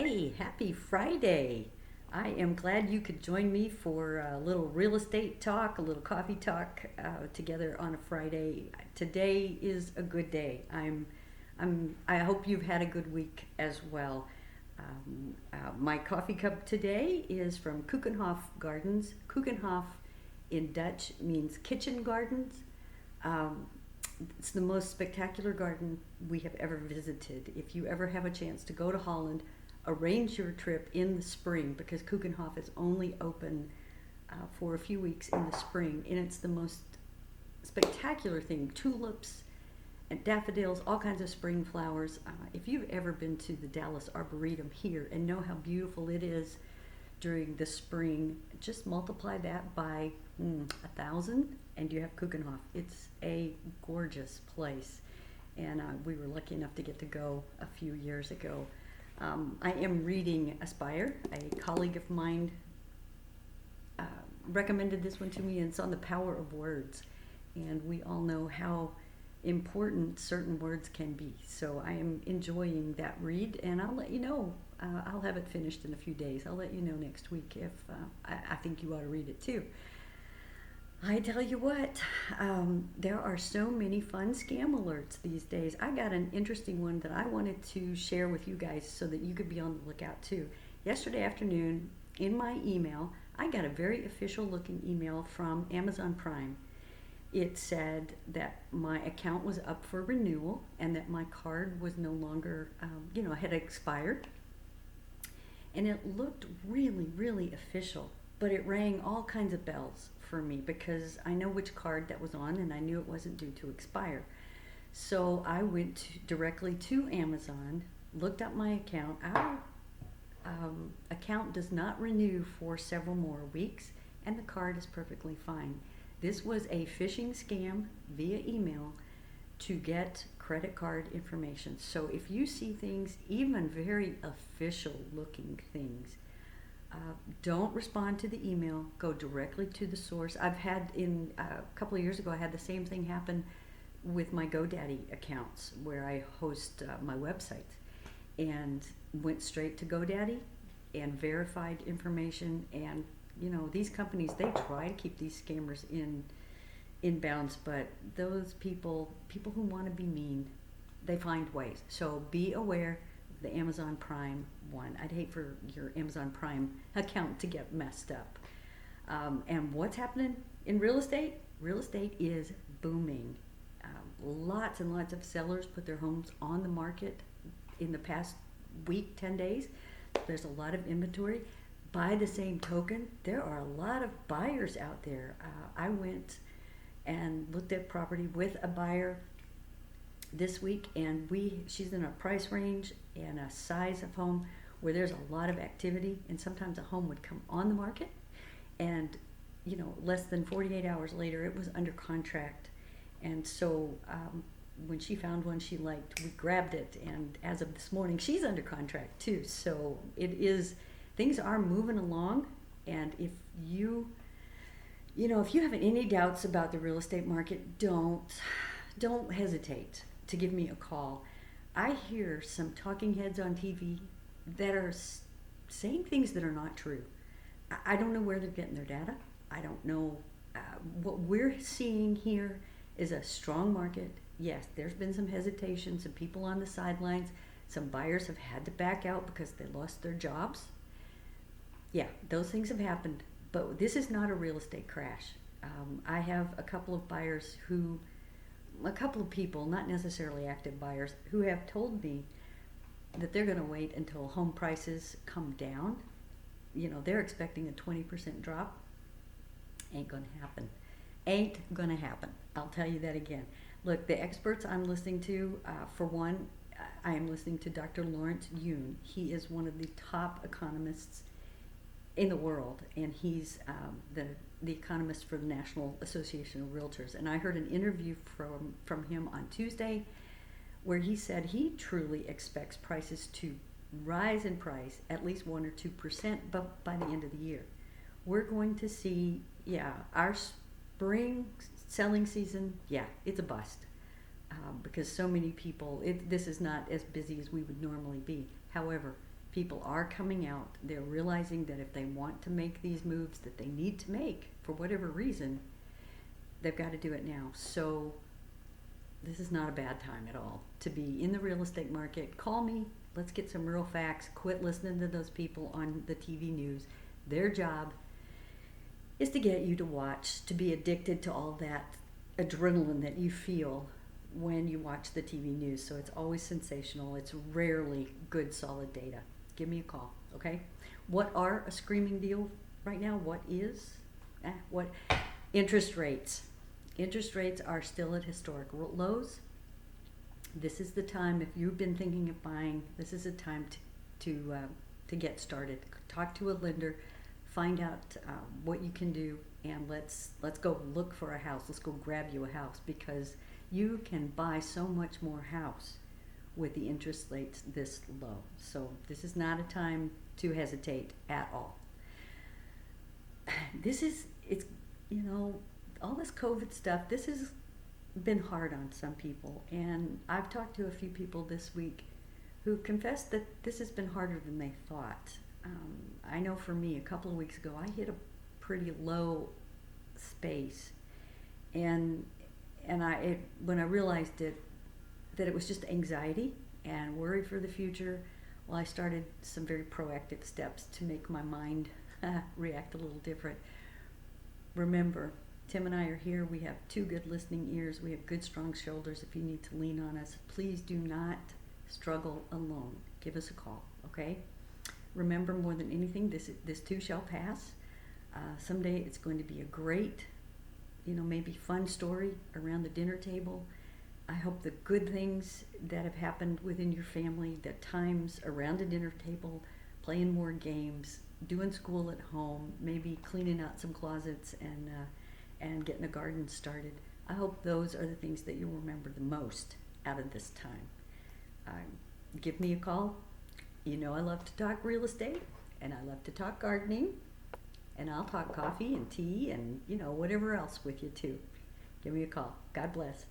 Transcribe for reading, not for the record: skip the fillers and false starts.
Hey, happy Friday. I am glad you could join me for a little real estate talk, a little coffee talk together on a Friday. Today is a good day. I hope you've had a good week as well. My coffee cup today is from Keukenhof Gardens. Keukenhof in Dutch means kitchen gardens. Um, it's the most spectacular garden we have ever visited. If you ever have a chance to go to Holland, arrange your trip in the spring because Keukenhof is only open for a few weeks in the spring, and it's the most spectacular thing. Tulips and daffodils, all kinds of spring flowers. If you've ever been to the Dallas Arboretum here and know how beautiful it is during the spring, just multiply that by 1,000 and you have Keukenhof. It's a gorgeous place, and we were lucky enough to get to go a few years ago. I am reading Aspire. A colleague of mine uh, recommended this one to me, and it's on the power of words. And we all know how important certain words can be. So I am enjoying that read, and I'll let you know. I'll have it finished in a few days. I'll let you know next week if I think you ought to read it too. I tell you what, there are so many fun scam alerts these days. I got an interesting one that I wanted to share with you guys so that you could be on the lookout too. Yesterday afternoon, in my email, I got a very official looking email from Amazon Prime. It said that my account was up for renewal and that my card was no longer, had expired. And it looked really, really official, but it rang all kinds of bells for me because I know which card that was on and I knew it wasn't due to expire. So I went directly to Amazon, looked up my account. Our account does not renew for several more weeks, and the card is perfectly fine. This was a phishing scam via email to get credit card information. So if you see things, even very official looking things, don't respond to the email. Go directly to the source. I've had a couple of years ago, I had the same thing happen with my GoDaddy accounts where I host my websites, and went straight to GoDaddy and verified information. And these companies, they try to keep these scammers in bounds, but those people who want to be mean, they find ways. So be aware of the Amazon Prime one. I'd hate for your Amazon Prime account to get messed up. And what's happening in real estate? Real estate is booming. Lots and lots of sellers put their homes on the market in the past week, 10 days. There's a lot of inventory. By the same token, there are a lot of buyers out there. I went and looked at property with a buyer this week, and she's in a price range and a size of home where there's a lot of activity, and sometimes a home would come on the market and less than 48 hours later it was under contract. And so when she found one she liked, we grabbed it, and as of this morning she's under contract too. So things are moving along. And if you have any doubts about the real estate market, don't hesitate to give me a call. I hear some talking heads on TV that are saying things that are not true. I don't know where they're getting their data. I don't know. What we're seeing here is a strong market. Yes, there's been some hesitation, some people on the sidelines. Some buyers have had to back out because they lost their jobs. Yeah, those things have happened, but this is not a real estate crash. I have a couple of people, not necessarily active buyers, who have told me that they're going to wait until home prices come down. They're expecting a 20% drop. Ain't going to happen. Ain't going to happen. I'll tell you that again. Look, the experts I'm listening to, for one, I am listening to Dr. Lawrence Yun. He is one of the top economists in the world, and he's the economist for the National Association of Realtors. And I heard an interview from him on Tuesday where he said he truly expects prices to rise in price at least 1 or 2%, but by the end of the year. We're going to see, our spring selling season, it's a bust. Because so many people, this is not as busy as we would normally be. However, People are coming out. They're realizing that if they want to make these moves that they need to make for whatever reason, they've got to do it now. So this is not a bad time at all to be in the real estate market. Call me. Let's get some real facts. Quit listening to those people on the TV news. Their job is to get you to watch, to be addicted to all that adrenaline that you feel when you watch the TV news. So it's always sensational. It's rarely good, solid data. Give me a call, okay? What are a screaming deal right now? What is? What? Interest rates. Interest rates are still at historic lows. This is the time, if you've been thinking of buying, this is a time to get started. Talk to a lender, find out what you can do, and let's go look for a house. Let's go grab you a house, because you can buy so much more house with the interest rates this low. So this is not a time to hesitate at all. It's all this COVID stuff, this has been hard on some people, and I've talked to a few people this week who confessed that this has been harder than they thought. I know for me, a couple of weeks ago, I hit a pretty low space, and when I realized that it was just anxiety and worry for the future, well, I started some very proactive steps to make my mind react a little different. Remember, Tim and I are here. We have 2 good listening ears. We have good, strong shoulders if you need to lean on us. Please do not struggle alone. Give us a call, okay? Remember, more than anything, this too shall pass. Someday it's going to be a great, maybe fun story around the dinner table. I hope the good things that have happened within your family, the times around a dinner table, playing more games, doing school at home, maybe cleaning out some closets and getting a garden started. I hope those are the things that you'll remember the most out of this time. Give me a call. I love to talk real estate, and I love to talk gardening, and I'll talk coffee and tea and whatever else with you too. Give me a call. God bless.